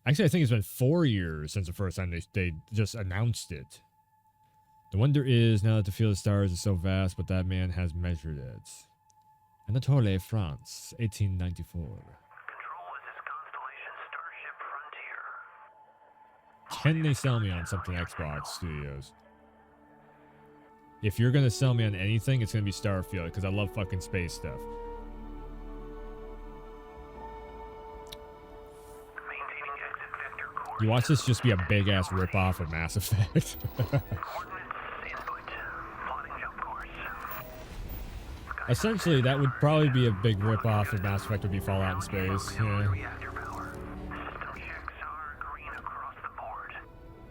Actually, I think it's been 4 years since the first time they just announced it. The wonder is, now that the field of stars is so vast, but that man has measured it. Anatole, France, 1894. Control, this is Constellation Starship Frontier. Can they sell me on something Xbox Studios? If you're going to sell me on anything, it's going to be Starfield, because I love fucking space stuff. Maintaining exit vector course. You watch this just be a big-ass ripoff of Mass Effect. Coordinates input. Plotting jump course. Essentially, that would probably be a big ripoff of Mass Effect would be Fallout in space. Yeah. Reactor power. System checks are green across the board.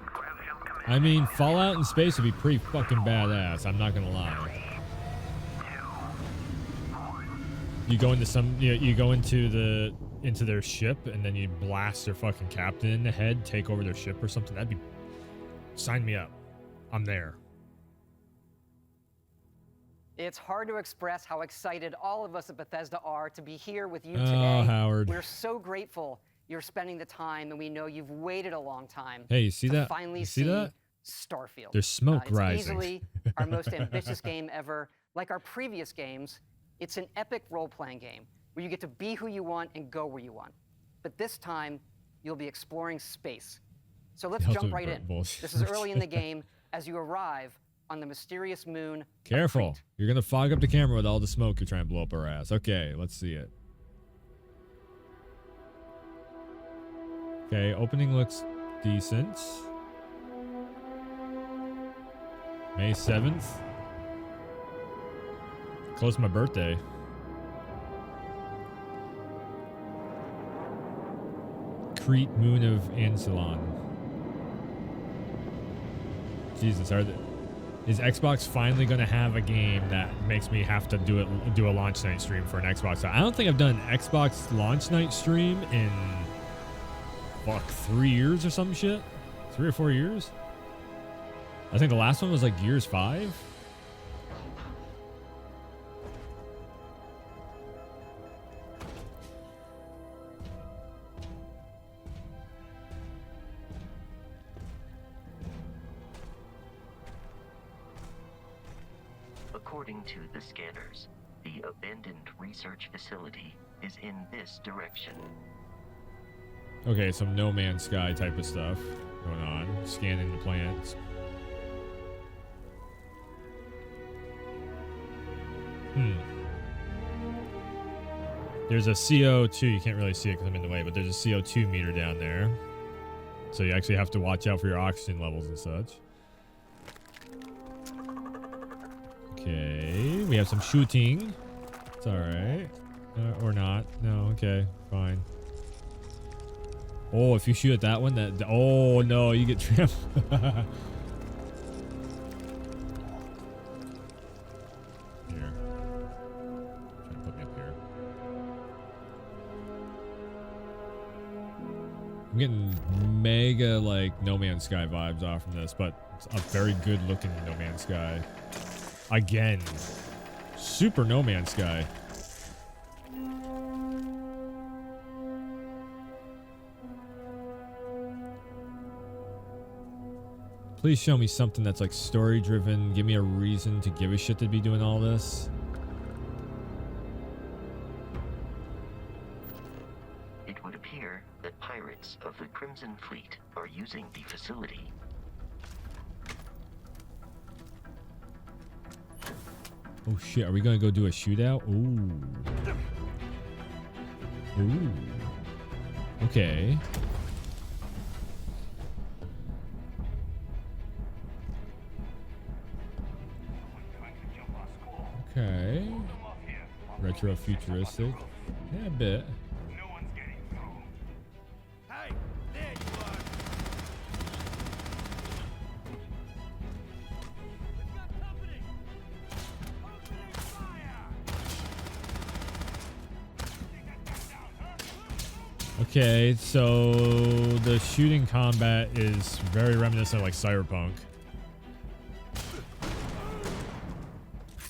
Grav jump command. I mean, Fallout in space would be pretty fucking badass. I'm not gonna lie. 2, 1. You go into you go into their ship and then you blast their fucking captain in the head, take over their ship or something. That'd be, sign me up. I'm there. It's hard to express how excited all of us at Bethesda are to be here with you Oh, today. Howard. We're so grateful you're spending the time, and we know you've waited a long time. Hey, you see to that? Finally You see that? Starfield. There's smoke It's rising. easily our most ambitious game ever. Like our previous games, it's an epic role-playing game where you get to be who you want and go where you want. But this time, you'll be exploring space. So let's jump right in. Bullshit. This is early in the game as you arrive on the mysterious moon. of Careful. Crete. You're gonna fog up the camera with all the smoke you're trying to blow up our ass. Okay, let's see it. Okay, opening looks decent. May 7th. Close to my birthday. Crete, moon of Ancillon. Jesus, is Xbox finally going to have a game that makes me have to do a launch night stream for an Xbox? I don't think I've done an Xbox launch night stream in, fuck, 3 years or some shit? 3 or 4 years? I think the last one was like Gears 5. According to the scanners, the abandoned research facility is in this direction. Okay, some No Man's Sky type of stuff going on. Scanning the plants. There's a CO2. You can't really see it because I'm in the way, but there's a CO2 meter down there. So you actually have to watch out for your oxygen levels and such. Okay, we have some shooting. It's alright. Or not. No, okay, fine. Oh, if you shoot at that one, oh no, you get trampled. Here. Try to put me up here. I'm getting mega, like, No Man's Sky vibes off from this, but it's a very good looking No Man's Sky. Again. Super No Man's Sky. Please show me something that's like story driven. Give me a reason to give a shit to be doing all this. It would appear that pirates of the Crimson Fleet are using the facility. Oh shit, are we gonna go do a shootout? Ooh. Ooh. Okay. Okay. Retro futuristic. Yeah, a bit. No one's getting through. Hey, there you are. We've got company. Opening fire. Take that guy down, huh? Okay, so the shooting combat is very reminiscent of like Cyberpunk.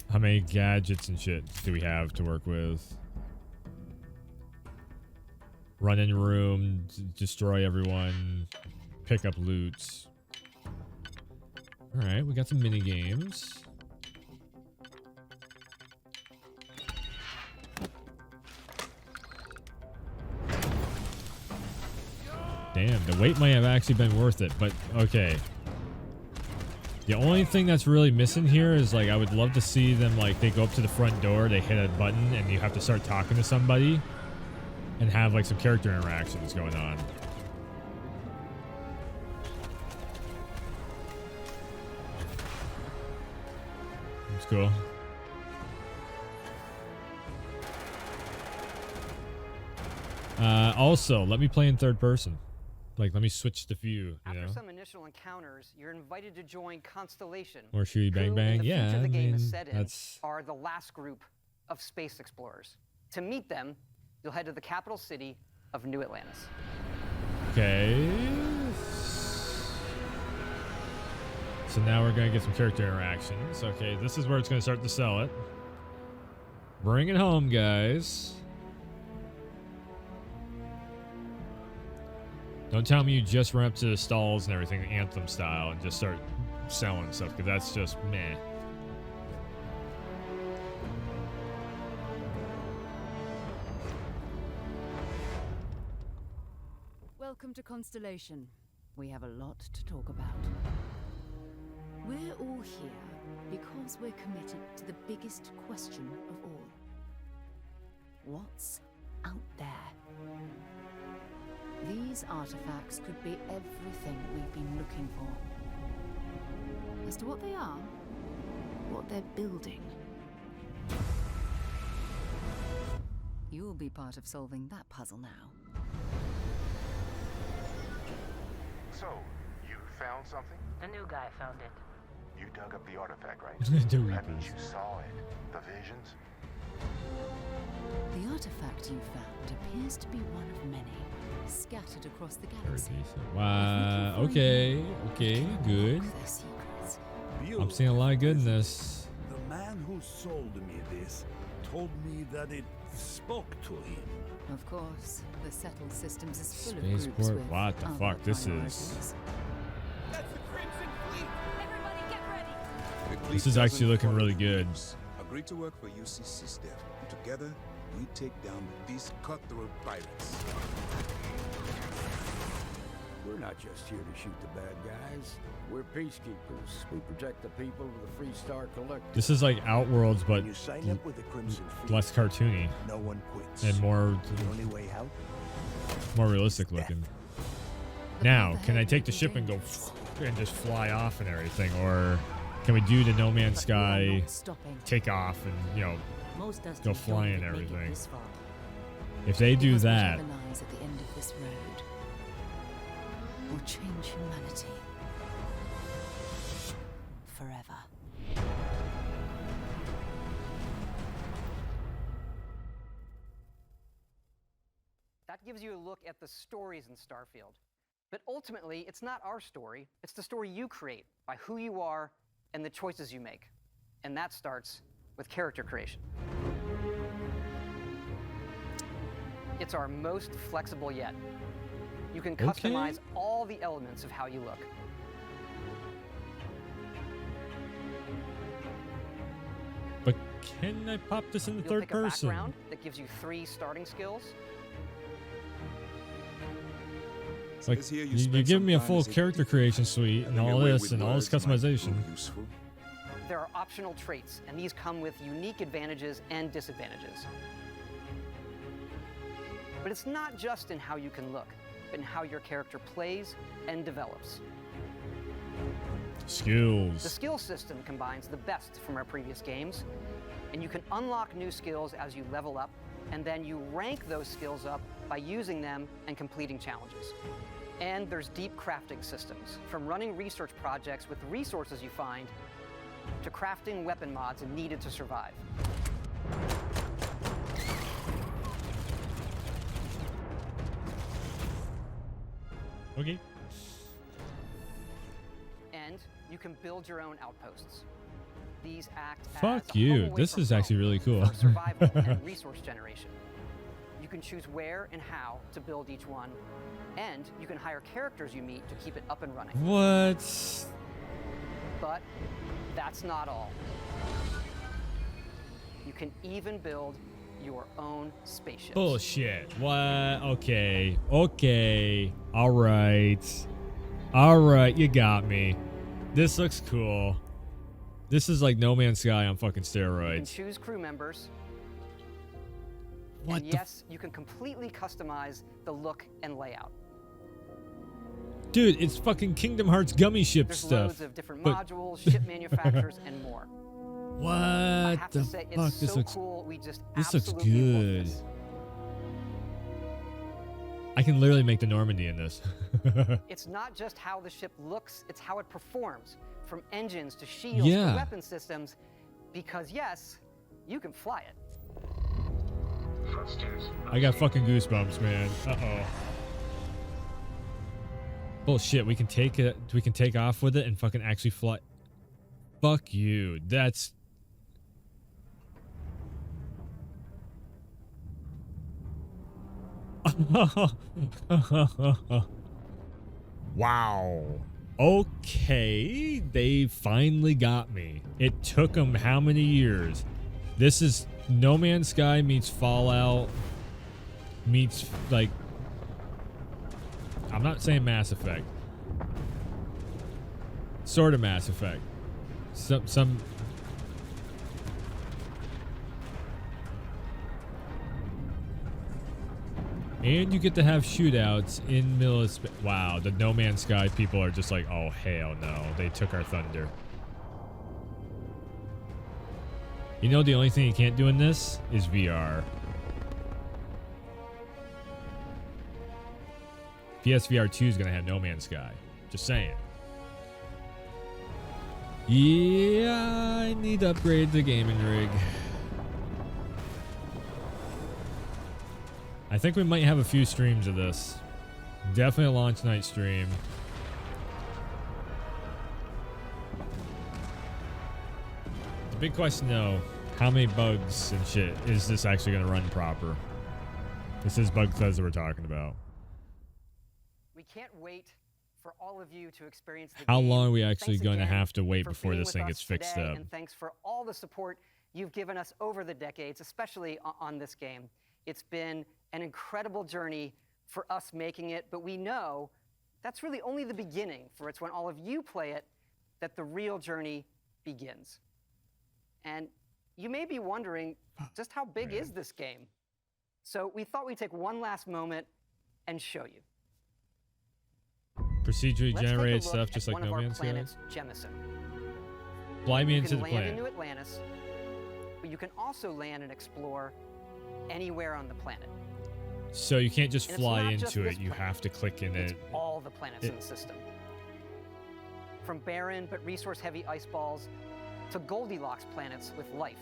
How many gadgets and shit do we have to work with? run in room, destroy everyone, pick up loot. All right, we got some mini games. Damn, the wait might have actually been worth it, but okay. The only thing that's really missing here is, like, I would love to see them, like, they go up to the front door, they hit a button, and you have to start talking to somebody and have, like, some character interactions going on. It's cool. Also, let me play in third person. Like, let me switch the view, you know? After some initial encounters, you're invited to join Constellation. Or Shooty Bang who, Bang. in the Yeah, future the I game mean, is set in, that's... are the last group of space explorers. To meet them, you'll head to the capital city of New Atlantis. Okay. So now we're going to get some character interactions. Okay, this is where it's going to start to sell it. Bring it home, guys. Don't tell me you just run up to the stalls and everything, Anthem style, and just start selling stuff, because that's just meh. Welcome to Constellation. We have a lot to talk about. We're all here because we're committed to the biggest question of all. What's out there? These artifacts could be everything we've been looking for. As to what they are, what they're building, you'll be part of solving that puzzle now. So, you found something? The new guy found it. You dug up the artifact, right? The That means Reapers. you saw it. The visions? The artifact you found appears to be one of many, scattered across the Very galaxy. decent. Wow. Okay. Okay. Good. Their secrets. I'm seeing a lot of good in this. The man who sold me this told me that it spoke to him. Of course, the settled systems is full of groups Spaceport. with What the other fuck? This is. priorities. That's the Crimson Fleet! Everybody get ready! This is actually looking really good. Agreed to work for UCC staff. Together, we take down these cutthroat pirates. We're not just here to shoot the bad guys. We're peacekeepers. We protect the people of the Free Star Collective. This is like Outworlds, but When you sign up with the Crimson Fleet, less cartoony no one quits. and more The only way out? realistic looking. Now, can I take the ship and go and just fly off and everything, or can we do the No Man's But we are Sky, not stopping. take off and Most Dusties go don't flying and even make it everything? this far. If they do Because that, whatever lies at the end of this road will change humanity forever. That gives you a look at the stories in Starfield. But ultimately, it's not our story, it's the story you create by who you are and the choices you make. And that starts with character creation. It's our most flexible yet. You can customize all the elements of how you look. but can I pop this in the You'll third pick person? a background that gives you 3 starting skills. It's like Says here you spent give me a some full time as character creation suite and Having all your way this with and all this words might customization. prove useful. There are optional traits, and these come with unique advantages and disadvantages. But it's not just in how you can look, but in how your character plays and develops. The Skills. skill system combines the best from our previous games, and you can unlock new skills as you level up, and then you rank those skills up by using them and completing challenges. And there's deep crafting systems, from running research projects with the resources you find, to crafting weapon mods needed to survive. Okay. And you can build your own outposts. These act as Fuck a you. home away This from is actually home really cool. for survival and resource generation. You You can choose where and how to build each one, and you can hire characters you meet to keep it up and running. What? But that's not all. You can even build your own spaceships. Bullshit. What? Okay. Okay. All right. All right. You got me. This looks cool. This is like No Man's Sky on fucking You can steroids. choose crew members. What And the yes, you can completely customize the look and layout. Dude, it's fucking Kingdom Hearts gummy ship There's stuff. loads of different But- modules, ship manufacturers, and more. I What have the to say, fuck? it's This so looks cool. We just this looks absolutely love good. this. I can literally make the Normandy in this. It's not just how the ship looks, it's how it performs, from engines to shields Yeah. to weapon systems, because yes, you can fly it. Thrusters. I got fucking goosebumps, man. Uh-oh. Bullshit, we can take it, we can take off with it and fucking actually fly. Fuck you. That's wow. Okay, they finally got me. It took them how many years? This is No Man's Sky meets Fallout meets like, I'm not saying Mass Effect. Sort of Mass Effect. Some and you get to have shootouts in middle of wow, the No Man's Sky people are just like, oh hell no, they took our thunder. You know the only thing you can't do in this is VR. PSVR 2 is gonna have No Man's Sky. Just saying. Yeah, I need to upgrade the gaming rig. I think we might have a few streams of this. Definitely a launch night stream. The big question though, how many bugs and shit is this actually going to run proper? This is bug fuzz that we're talking about. We can't wait for all of you to experience the How game. long are we actually Thanks going to again have to wait for before being this with thing us gets fixed today, up? And thanks for all the support you've given us over the decades, especially on this game. It's been an incredible journey for us making it, but we know that's really only the beginning, for it's when all of you play it that the real journey begins. And you may be wondering, just how big is this game? So we thought we'd take one last moment and show you. Procedurally Let's take a generated look stuff at just like one of No our Man's Sky? planets, Jemison. Fly me You into can the land planet. into Atlantis, but you can also land and explore anywhere on the planet. So you can't just And it's fly not just into this it, you planet. have to click in It's it. all the planets in the system. From barren but resource-heavy ice balls to Goldilocks planets with life.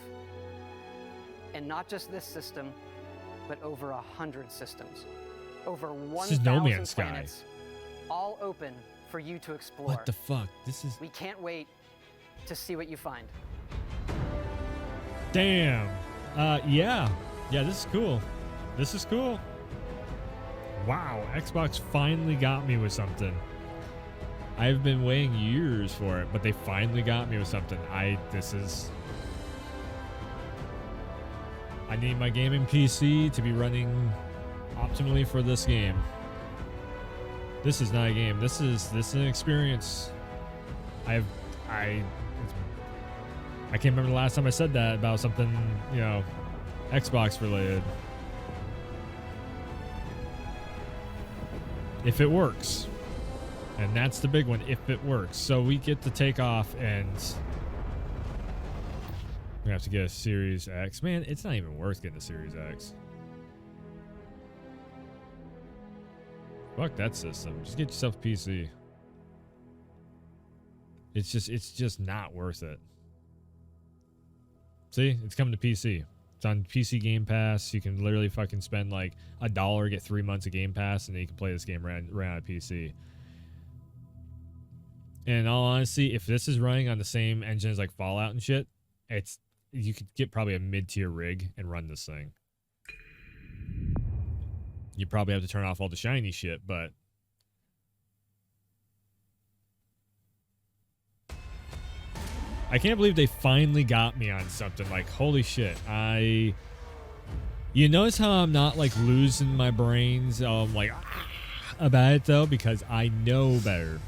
And not just this system, but over 100 systems. Over This is No 1,000 Man's Sky. planets, all open for you to explore. What the fuck? This is We can't wait to see what you find. damn. Yeah. Yeah, this is cool. This is cool. Wow, Xbox finally got me with something. I've been waiting years for it, but they finally got me with something. I need my gaming PC to be running optimally for this game. This is not a game. This is an experience. I can't remember the last time I said that about something, you know, Xbox related. If it works. And that's the big one, if it works. So we get to take off and we have to get a Series X. Man, it's not even worth getting a Series X. Fuck that system. Just get yourself a PC. It's just not worth it. See, it's coming to PC. It's on PC Game Pass. You can literally fucking spend like $1, get 3 months of Game Pass, and then you can play this game right on a PC. And in all honesty, if this is running on the same engine as like Fallout and shit, you could get probably a mid-tier rig and run this thing. You probably have to turn off all the shiny shit, but I can't believe they finally got me on something. Like, holy shit. You notice how I'm not like losing my brains like about it though, because I know better.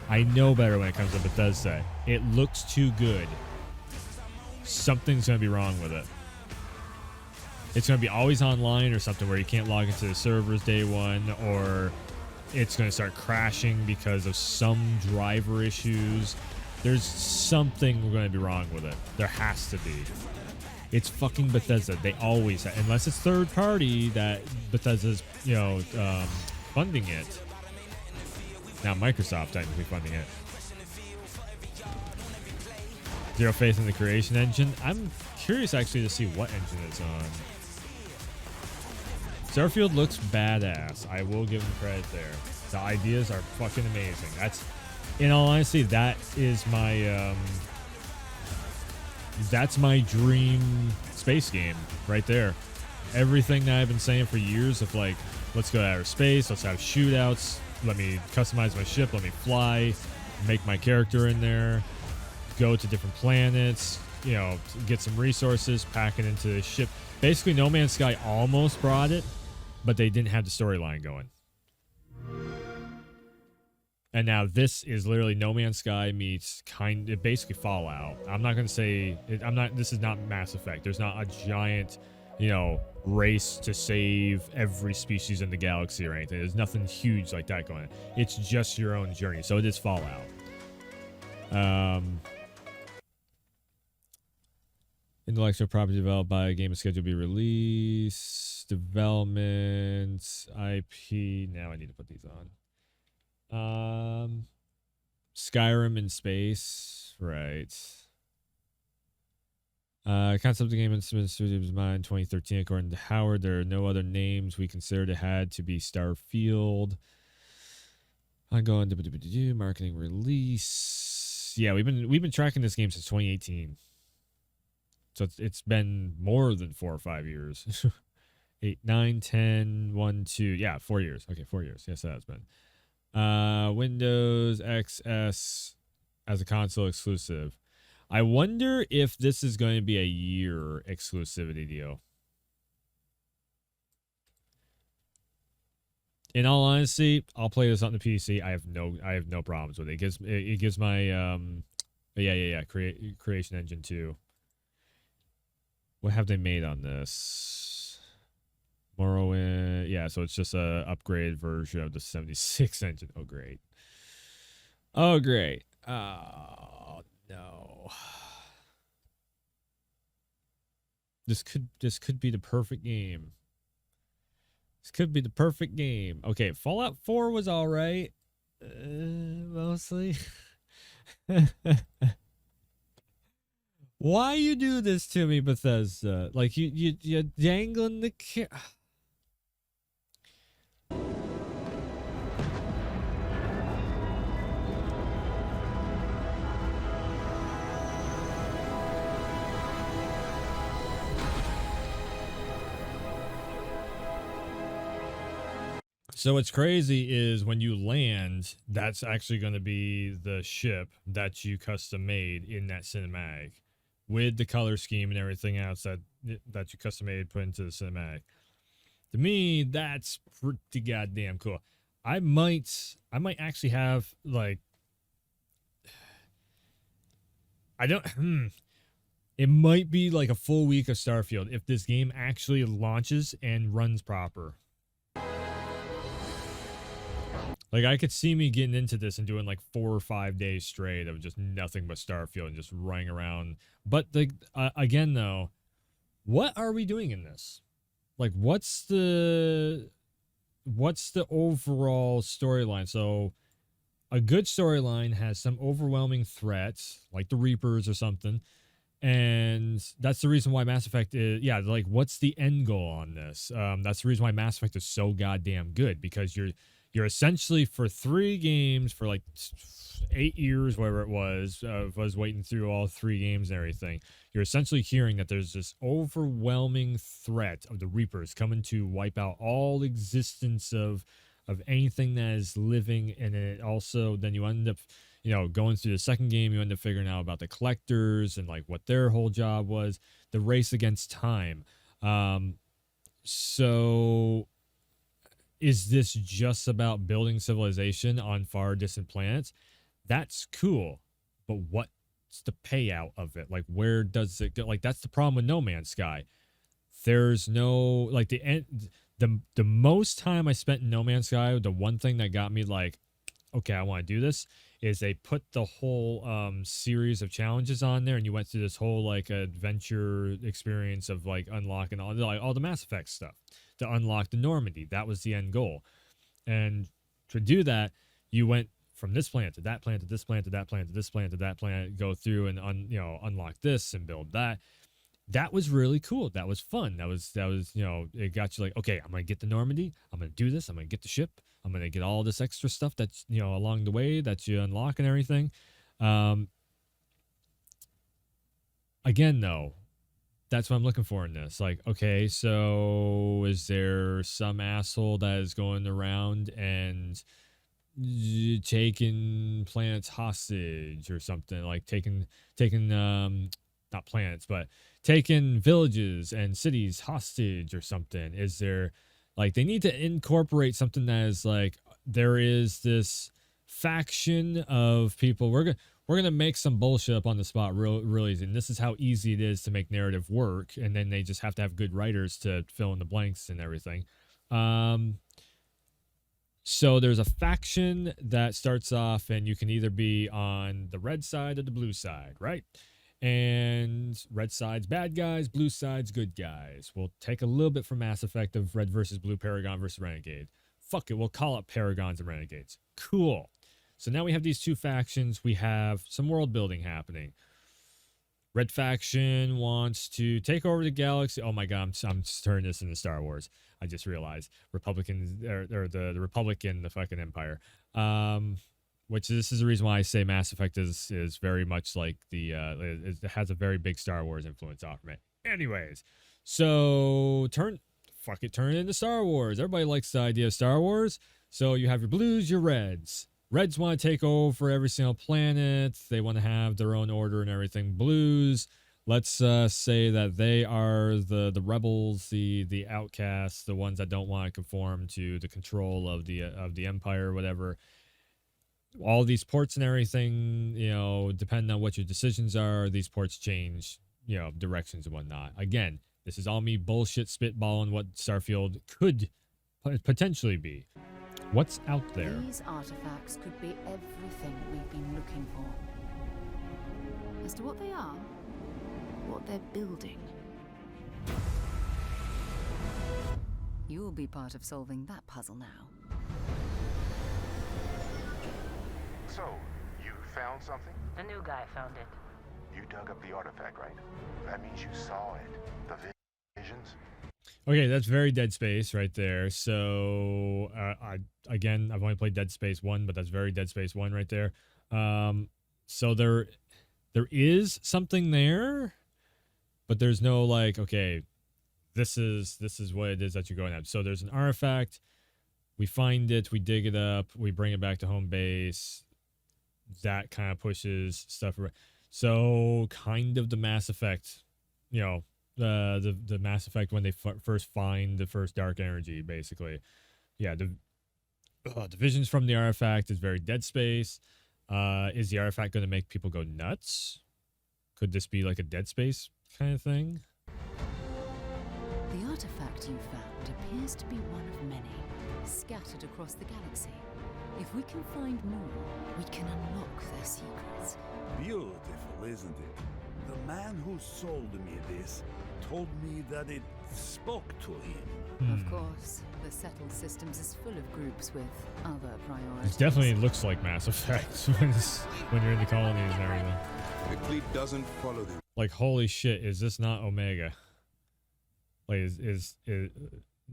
I know better when it comes to Bethesda. It looks too good. Something's going to be wrong with it. It's going to be always online or something where you can't log into the servers day one, or it's going to start crashing because of some driver issues. There's something going to be wrong with it. There has to be. It's fucking Bethesda. They always have, unless it's third party that Bethesda's, funding it. Now Microsoft technically funding it. Zero faith in the creation engine. I'm curious actually to see what engine it's on. Starfield looks badass. I will give them credit there. The ideas are fucking amazing. That's, in all honesty, that is my that's my dream space game right there. Everything that I've been saying for years of like, let's go to outer space, let's have shootouts, let me customize my ship, let me fly, make my character in there, go to different planets, get some resources, pack it into the ship. Basically, No Man's Sky almost brought it, but they didn't have the storyline going. And now this is literally No Man's Sky meets basically Fallout. I'm not going to say, this is not Mass Effect. There's not a giant, race to save every species in the galaxy or anything. There's nothing huge like that going on. It's just your own journey. So it is Fallout. Intellectual property developed by a game is scheduled to be released. Development, IP. Now I need to put these on. Skyrim in space. Right. Concept of the game in Studios' mind 2013. According to Howard, there are no other names we considered it had to be Starfield. Ongoing marketing release. Yeah, we've been tracking this game since 2018. So it's been more than 4 or 5 years. 8, 9, 10, 1, 2. Yeah, 4 years. Okay, 4 years. Yes, that has been. Windows XS as a console exclusive. I wonder if this is going to be a year exclusivity deal. In all honesty, I'll play this on the PC. I have no problems with it. It gives my Creation Engine 2. What have they made on this? Morrowind. Yeah, so it's just a upgraded version of the 76 engine. Oh, great. Oh, great. Oh, no. This could be the perfect game. This could be the perfect game. Okay, Fallout 4 was all right. Mostly. Why you do this to me, Bethesda? Like you're dangling the So what's crazy is when you land, that's actually going to be the ship that you custom made in that cinematic, with the color scheme and everything else that you custom made put into the cinematic. To me, that's pretty goddamn cool. I might actually have like, it might be like a full week of Starfield if this game actually launches and runs proper. Like, I could see me getting into this and doing like 4 or 5 days straight of just nothing but Starfield and just running around. But again, though, what are we doing in this? Like, what's the overall storyline? So, a good storyline has some overwhelming threats, like the Reapers or something. And that's the reason why Mass Effect is, what's the end goal on this? That's the reason why Mass Effect is so goddamn good, because you're essentially for 3 games for like 8 years, whatever it was, of us waiting through all 3 games and everything. You're essentially hearing that there's this overwhelming threat of the Reapers coming to wipe out all existence of anything that is living, and it also then you end up, going through the second game, you end up figuring out about the collectors and like what their whole job was, the race against time. So is this just about building civilization on far distant planets? That's cool, but what's the payout of it? Like, where does it go? Like, that's the problem with No Man's Sky. There's no, like, the most time I spent in No Man's Sky, the one thing that got me like, okay, I want to do this, is they put the whole series of challenges on there, and you went through this whole like adventure experience of like unlocking all the Mass Effect stuff to unlock the Normandy. That was the end goal. And to do that, you went from this planet to that planet to this planet to that planet to this planet to that planet, go through and unlock this and build that. That was really cool. That was fun. That was it got you like, okay, I'm gonna get the Normandy. I'm gonna do this. I'm gonna get the ship. I'm gonna get all this extra stuff that's along the way that you unlock and everything. Again, though, that's what I'm looking for in this. Like, okay, so is there some asshole that is going around and taking planets hostage or something, like taking not planets, but taking villages and cities hostage or something? Is there, like, they need to incorporate something that is like, there is this faction of people, we're gonna make some bullshit up on the spot real easy, and this is how easy it is to make narrative work, and then they just have to have good writers to fill in the blanks and everything. So there's a faction that starts off, and you can either be on the red side or the blue side, right? And red side's bad guys, blue side's good guys. We'll take a little bit from Mass Effect of red versus blue, Paragon versus Renegade. Fuck it, we'll call it Paragons and Renegades. Cool. So now we have these two factions. We have some world building happening. Red faction wants to take over the galaxy. Oh my god, I'm turning this into Star Wars. I just realized Republicans or the Republic and the fucking Empire. Which this is the reason why I say Mass Effect is very much like it has a very big Star Wars influence off of it. Anyways, so turn it into Star Wars. Everybody likes the idea of Star Wars. So you have your blues, your reds. Reds want to take over every single planet. They want to have their own order and everything. Blues, let's say that they are the rebels, the outcasts, the ones that don't want to conform to the control of the Empire or whatever. All these ports and everything, depending on what your decisions are, these ports change, directions and whatnot. Again, this is all me bullshit spitballing what Starfield could potentially be. What's out there? These artifacts could be everything we've been looking for. As to what they are, what they're building, you'll be part of solving that puzzle now. So, you found something? The new guy found it. You dug up the artifact, right? That means you saw it. The visions? Okay, that's very Dead Space right there. So, I've only played Dead Space 1, but that's very Dead Space 1 right there. So there is something there, but there's no like, okay, this is what it is that you're going at. So there's an artifact. We find it, we dig it up, we bring it back to home base. That kind of pushes stuff around. So kind of the Mass Effect, the Mass Effect when they first find the first dark energy, basically. Yeah, the visions from the artifact is very Dead Space. Is the artifact going to make people go nuts? Could this be like a Dead Space kind of thing? The artifact you found appears to be one of many, scattered across the galaxy. If we can find more, we can unlock their secrets. Beautiful, isn't it? The man who sold me this told me that it spoke to him. Of course, the settled systems is full of groups with other priorities. It definitely looks like Mass Effect when you're in the colonies and everything. The fleet doesn't follow them. Like, holy shit, is this not Omega? Like, is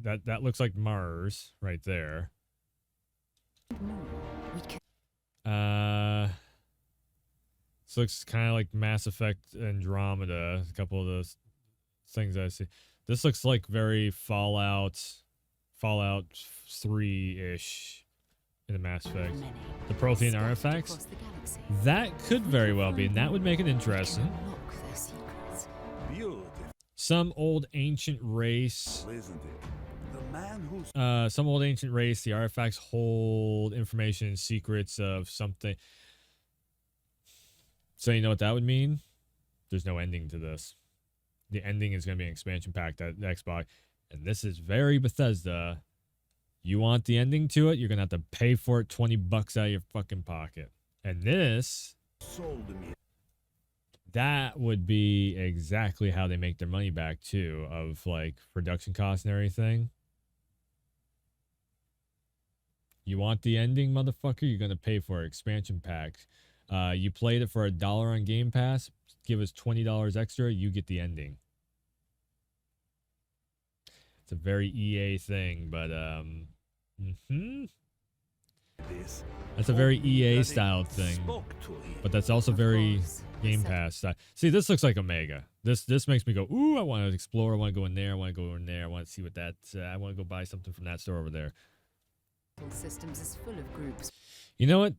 that looks like Mars right there. We can This looks kind of like Mass Effect Andromeda. A couple of those things I see. This looks like very Fallout 3-ish in the Mass Effect. many The Prothean scattered artifacts. across the galaxy. That could very well be, and that would make it interesting. Unlock their secrets. Beautiful, Some old ancient race. isn't it? The man who Some old ancient race. The artifacts hold information and secrets of something. So you know what that would mean? There's no ending to this. The ending is going to be an expansion pack at Xbox. And this is very Bethesda. You want the ending to it, you're going to have to pay for it $20 out of your fucking pocket. And this, sold me. that would be exactly how they make their money back too, of like production costs and everything. You want the ending, motherfucker? You're going to pay for it. Expansion pack. You played it for $1 on Game Pass. Give us $20 extra. You get the ending. It's a very EA thing, but This. that's a very EA styled thing. Spoke to him. But that's also Of very course. Game Pass style. See, this looks like Omega. This makes me go, ooh, I want to explore. I want to go in there. I want to go in there. I want to see what that. I want to go buy something from that store over there. Systems is full of groups. You know what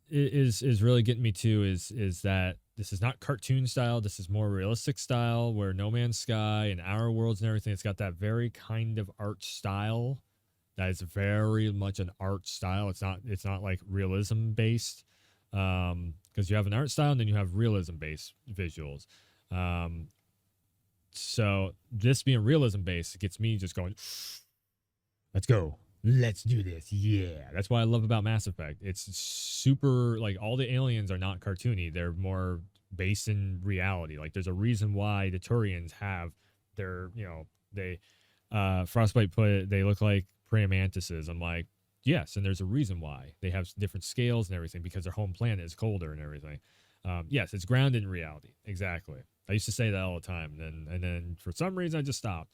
is really getting me too is that this is not cartoon style. This is more realistic style, where No Man's Sky and Outer Worlds and everything, it's got that very kind of art style. That is very much an art style. It's not like realism based, because you have an art style and then you have realism based visuals. So this being realism based, it gets me just going, let's go. Let's do this. Yeah. That's what I love about Mass Effect. It's super, like, all the aliens are not cartoony. They're more based in reality. Like, there's a reason why the Turians have their, they, Frostbite put it, they look like praying mantises. I'm like, yes. And there's a reason why they have different scales and everything, because their home planet is colder and everything. Yes, it's grounded in reality. Exactly. I used to say that all the time. And then for some reason I just stopped.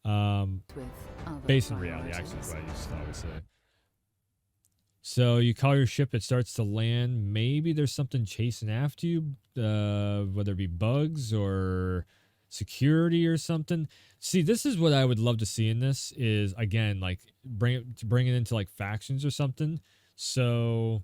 With other Based in reality, priorities. actually, is what I used to always say. So you call your ship, it starts to land. Maybe there's something chasing after you, whether it be bugs or security or something. See, this is what I would love to see in this is, again, like bring it into like factions or something. So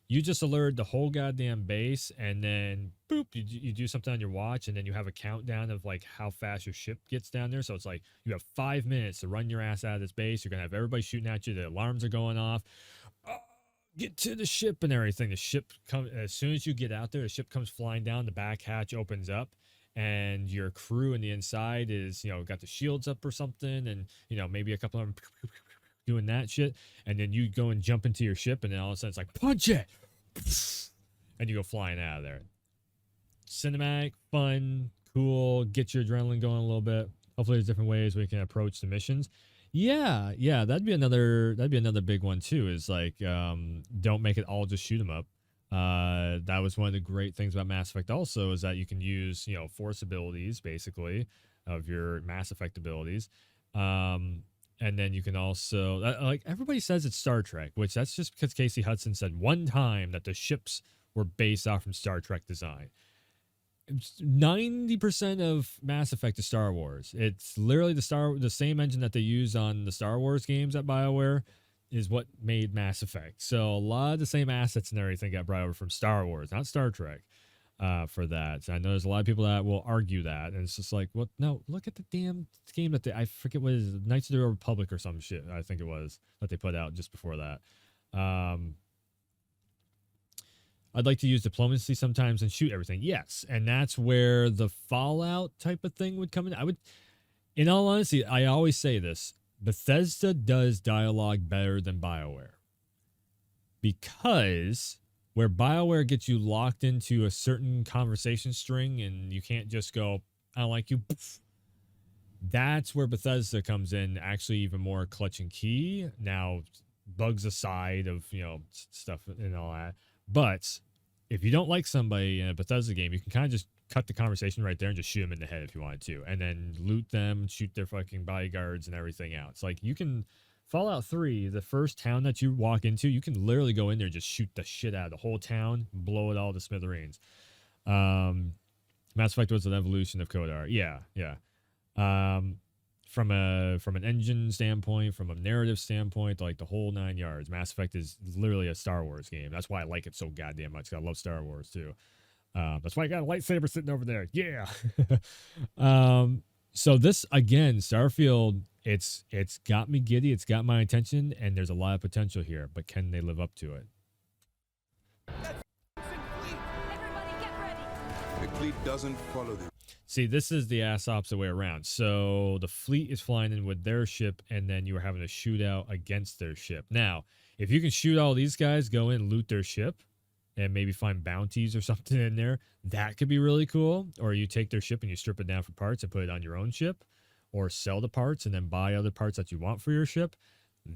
you just alert the whole goddamn base, and then boop, you do something on your watch, and then you have a countdown of like how fast your ship gets down there. So it's like you have 5 minutes to run your ass out of this base. You're gonna have everybody shooting at you. The alarms are going off. Get to the ship and everything. The ship comes as soon as you get out there. The ship comes flying down. The back hatch opens up, and your crew in the inside is got the shields up or something, and maybe a couple of them doing that shit, and then you go and jump into your ship, and then all of a sudden it's like, punch it, and you go flying out of there. Cinematic, fun, cool, get your adrenaline going a little bit. Hopefully there's different ways we can approach the missions. Yeah, that'd be another big one too, is like, don't make it all just shoot 'em up. That was one of the great things about Mass Effect also, is that you can use force abilities basically of your Mass Effect abilities. And then you can also, like everybody says it's Star Trek, which that's just because Casey Hudson said one time that the ships were based off from Star Trek design. 90% of Mass Effect is Star Wars. It's literally the same engine that they use on the Star Wars games at BioWare is what made Mass Effect. So a lot of the same assets and everything got brought over from Star Wars, not Star Trek. For that. So I know there's a lot of people that will argue that, and it's just like, well, no, look at the damn game that I forget what it is, Knights of the Republic or some shit, I think it was, that they put out just before that. I'd like to use diplomacy sometimes and shoot everything. Yes, and that's where the Fallout type of thing would come in. In all honesty, I always say this, Bethesda does dialogue better than BioWare. Because where BioWare gets you locked into a certain conversation string and you can't just go, I don't like you. That's where Bethesda comes in, actually even more clutch and key. Now, bugs aside of, stuff and all that. But if you don't like somebody in a Bethesda game, you can kind of just cut the conversation right there and just shoot them in the head if you wanted to. And then loot them, shoot their fucking bodyguards and everything out. It's like you can Fallout 3, the first town that you walk into, you can literally go in there and just shoot the shit out of the whole town, blow it all to smithereens. Mass Effect was an evolution of Kodar. Yeah, yeah. From an engine standpoint, from a narrative standpoint, like the whole 9 yards, Mass Effect is literally a Star Wars game. That's why I like it so goddamn much. I love Star Wars too. That's why I got a lightsaber sitting over there. Yeah. So this again, Starfield, it's got me giddy. It's got my attention, and there's a lot of potential here. But can they live up to it? The fleet doesn't follow them. See, this is the ass opposite way around. So the fleet is flying in with their ship, and then you are having a shootout against their ship. Now, if you can shoot all these guys, go in, loot their ship, and maybe find bounties or something in there, that could be really cool. Or you take their ship and you strip it down for parts and put it on your own ship, or sell the parts and then buy other parts that you want for your ship.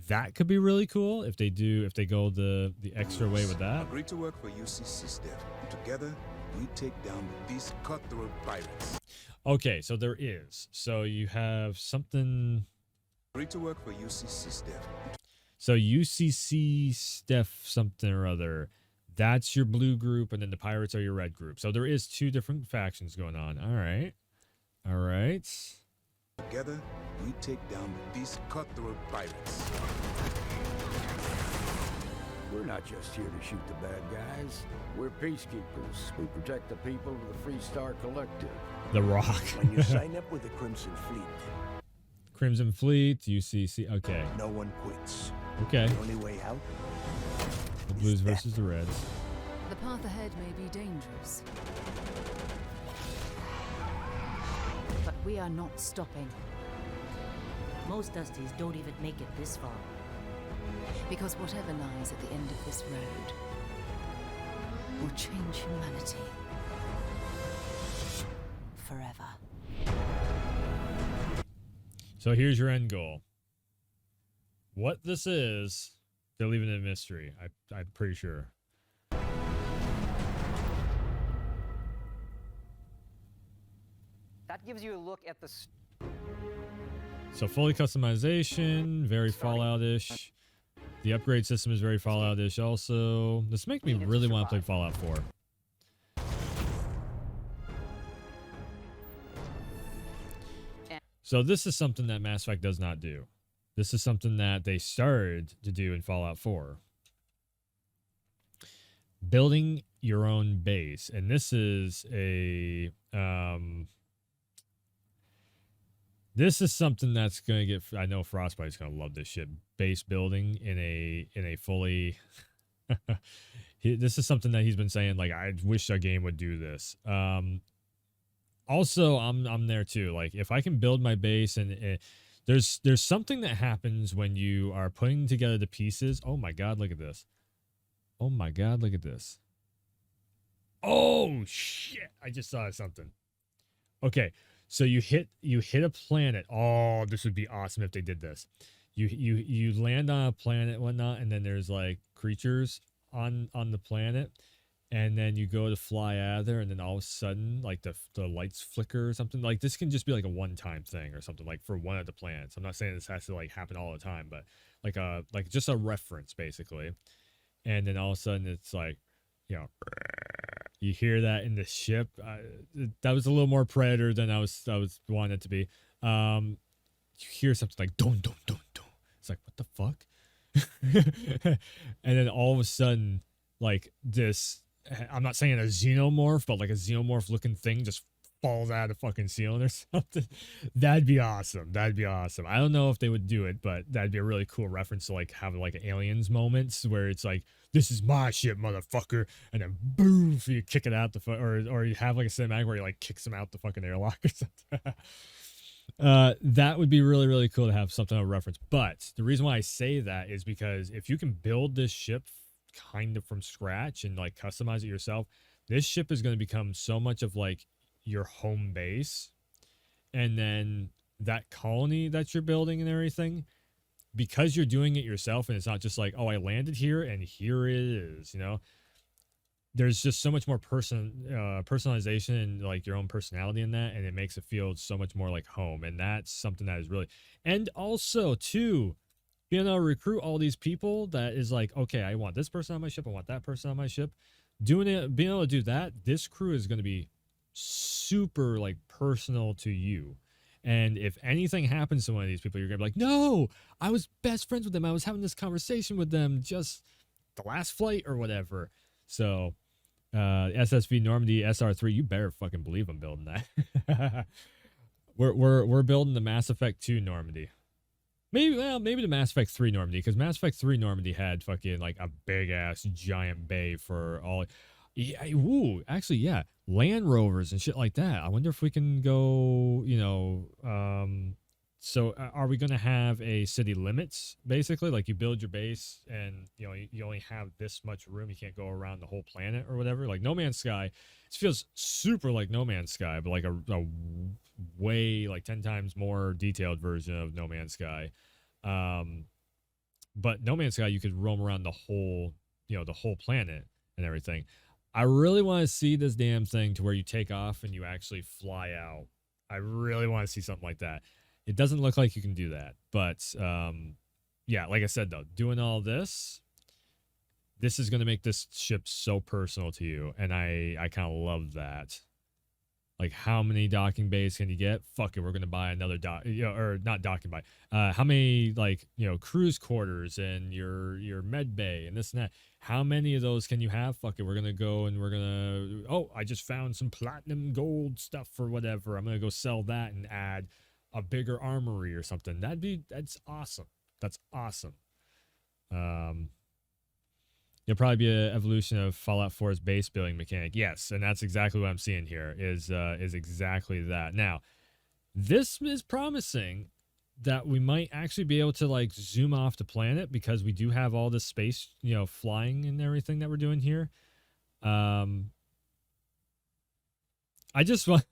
That could be really cool if they go the extra way with that. Agree to work for UCC, Steph. Together, we take down these cutthroat pirates. Okay, so there is. So you have something. Agree to work for UCC, Steph. So UCC Steph something or other. That's your blue group, and then the pirates are your red group. So there is 2 different factions going on. All right. All right. Together, we take down these cutthroat pirates. We're not just here to shoot the bad guys. We're peacekeepers. We protect the people of the Free Star Collective. The Rock. When you sign up with the Crimson Fleet, Crimson Fleet, UCC. Okay. no one quits. Okay. The only way out. The Blues versus the Reds. The path ahead may be dangerous, but we are not stopping. Most Dusties don't even make it this far. Because whatever lies at the end of this road will change humanity forever. So here's your end goal. What this is, they're leaving it a mystery. I'm pretty sure. That gives you a look at the. So fully customization, very Fallout-ish. The upgrade system is very Fallout-ish also. This makes me really want to play Fallout 4. So this is something that Mass Effect does not do. This is something that they started to do in Fallout 4. Building your own base. And this is a... this is something that's going to get... I know Frostbite's going to love this shit. Base building in a fully... this is something that he's been saying, like, I wish a game would do this. Also, I'm there too. Like, if I can build my base and... there's something that happens when you are putting together the pieces. Oh my god, look at this. Oh my god, look at this. Oh shit, I just saw something. Okay, so you hit a planet. Oh, this would be awesome if they did this. You land on a planet and whatnot, and then there's like creatures on the planet, and then you go to fly out of there, and then all of a sudden, like the lights flicker or something. Like, this can just be like a one-time thing or something, like for one of the planets. I'm not saying this has to like happen all the time, but like just a reference basically. And then all of a sudden it's like, you know, you hear that in the ship. That was a little more Predator than I was wanting it to be. You hear something like dun dun dun dun. It's like, what the fuck? And then all of a sudden, like this, I'm not saying a xenomorph, but like a xenomorph looking thing just falls out of the fucking ceiling or something. That'd be awesome. That'd be awesome. I don't know if they would do it, but that'd be a really cool reference to like having like aliens moments where it's like, this is my ship, motherfucker, and then boom, you kick it out the or you have like a cinematic where you like kicks them out the fucking airlock or something. That would be really, really cool to have something of a reference. But the reason why I say that is because if you can build this ship kind of from scratch and like customize it yourself, this ship is going to become so much of like your home base. And then that colony that you're building and everything, because you're doing it yourself and it's not just like, oh, I landed here and here it is, you know, there's just so much more personalization and like your own personality in that, and it makes it feel so much more like home. And that's something that is really, and also too, being able to recruit all these people that is like, okay, I want this person on my ship, I want that person on my ship. Doing it, being able to do that, this crew is going to be super like personal to you. And if anything happens to one of these people, you're going to be like, no, I was best friends with them. I was having this conversation with them just the last flight or whatever. So, SSV Normandy SR3, you better fucking believe I'm building that. we're building the Mass Effect 2 Normandy. Maybe the Mass Effect 3 Normandy, because Mass Effect 3 Normandy had fucking like a big ass giant bay for all. Yeah, ooh, actually, yeah, Land Rovers and shit like that. I wonder if we can go, so are we going to have a city limits, basically? Like you build your base and, you only have this much room. You can't go around the whole planet or whatever. Like No Man's Sky, it feels super like No Man's Sky, but like a way, like 10 times more detailed version of No Man's Sky. But No Man's Sky, you could roam around the whole planet and everything. I really want to see this damn thing to where you take off and you actually fly out. I really want to see something like that. It doesn't look like you can do that, but yeah, like I said though, doing all this is going to make this ship so personal to you, and I kind of love that. Like, how many docking bays can you get? Fuck it, we're going to buy another or not docking bay. How many, like, cruise quarters and your med bay and this and that? How many of those can you have? Fuck it, we're going to go and we're going to, oh, I just found some platinum gold stuff or whatever. I'm going to go sell that and add a bigger armory or something. That's awesome. That's awesome. It'll probably be an evolution of Fallout 4's base building mechanic. Yes, and that's exactly what I'm seeing here is exactly that. Now, this is promising that we might actually be able to like zoom off the planet, because we do have all this space, flying and everything that we're doing here. I just want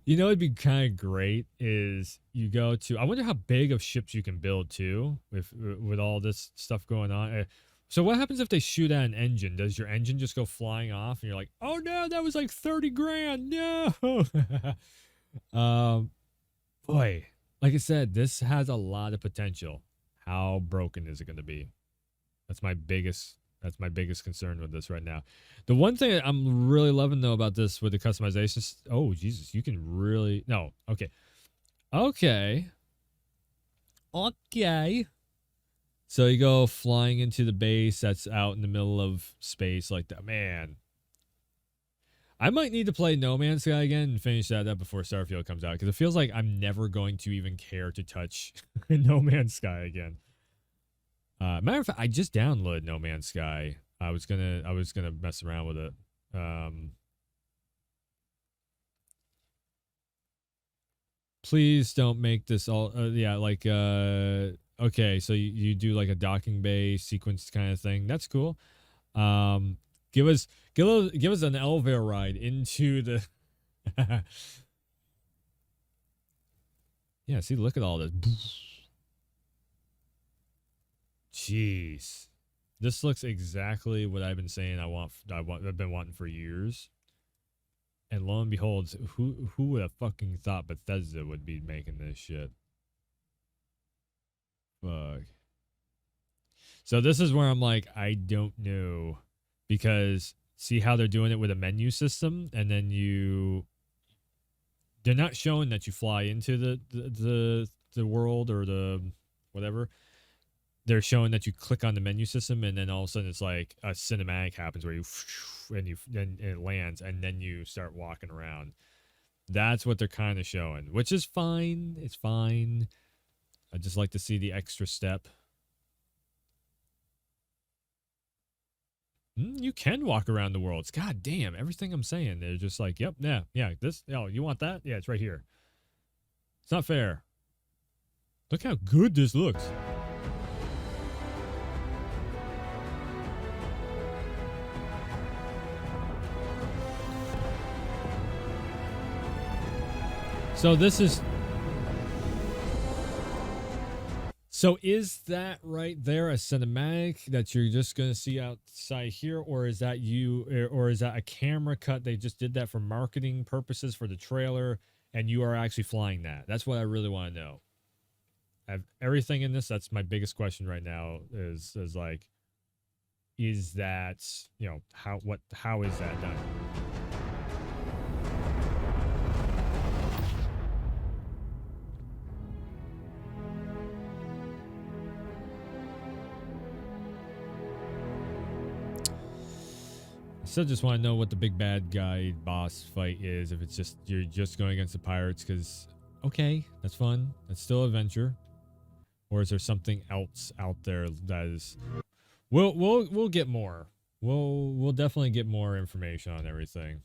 it'd be kind of great is you go to, I wonder how big of ships you can build too with all this stuff going on. So what happens if they shoot at an engine? Does your engine just go flying off and you're like, oh no, that was like 30 grand. No. Boy, like I said, this has a lot of potential. How broken is it going to be? That's my biggest concern with this right now. The one thing I'm really loving though about this with the customizations, oh Jesus, you can really, no, okay. So you go flying into the base that's out in the middle of space like that. Man, I might need to play No Man's Sky again and finish that up before Starfield comes out, because it feels like I'm never going to even care to touch No Man's Sky again. Matter of fact, I just downloaded No Man's Sky. I was gonna mess around with it. Please don't make this all. Okay, so you do like a docking bay sequence kind of thing. That's cool. Give us an elevator ride into the. Yeah, see, look at all this. Jeez, this looks exactly what I've been saying. I've been wanting for years. And lo and behold, who would have fucking thought Bethesda would be making this shit? Fuck. So this is where I'm like, I don't know, because see how they're doing it with a menu system, and then they're not showing that you fly into the world or the whatever. They're showing that you click on the menu system, and then all of a sudden it's like a cinematic happens where and it lands, and then you start walking around. That's what they're kind of showing, which is fine. It's fine. I just like to see the extra step. You can walk around the world. God damn, everything I'm saying, they're just like, yep, yeah, this, oh, you want that? Yeah, it's right here. It's not fair. Look how good this looks. So this is... So is that right there a cinematic that you're just going to see outside here, or is that a camera cut? They just did that for marketing purposes for the trailer, and you are actually flying that. That's what I really want to know. everything in this. That's my biggest question right now. Is like, is that, you know, how is that done? I still just want to know what the big bad guy boss fight is. If it's just you're just going against the pirates, because okay, that's fun. That's still adventure. Or is there something else out there that is? We'll get more. We'll definitely get more information on everything.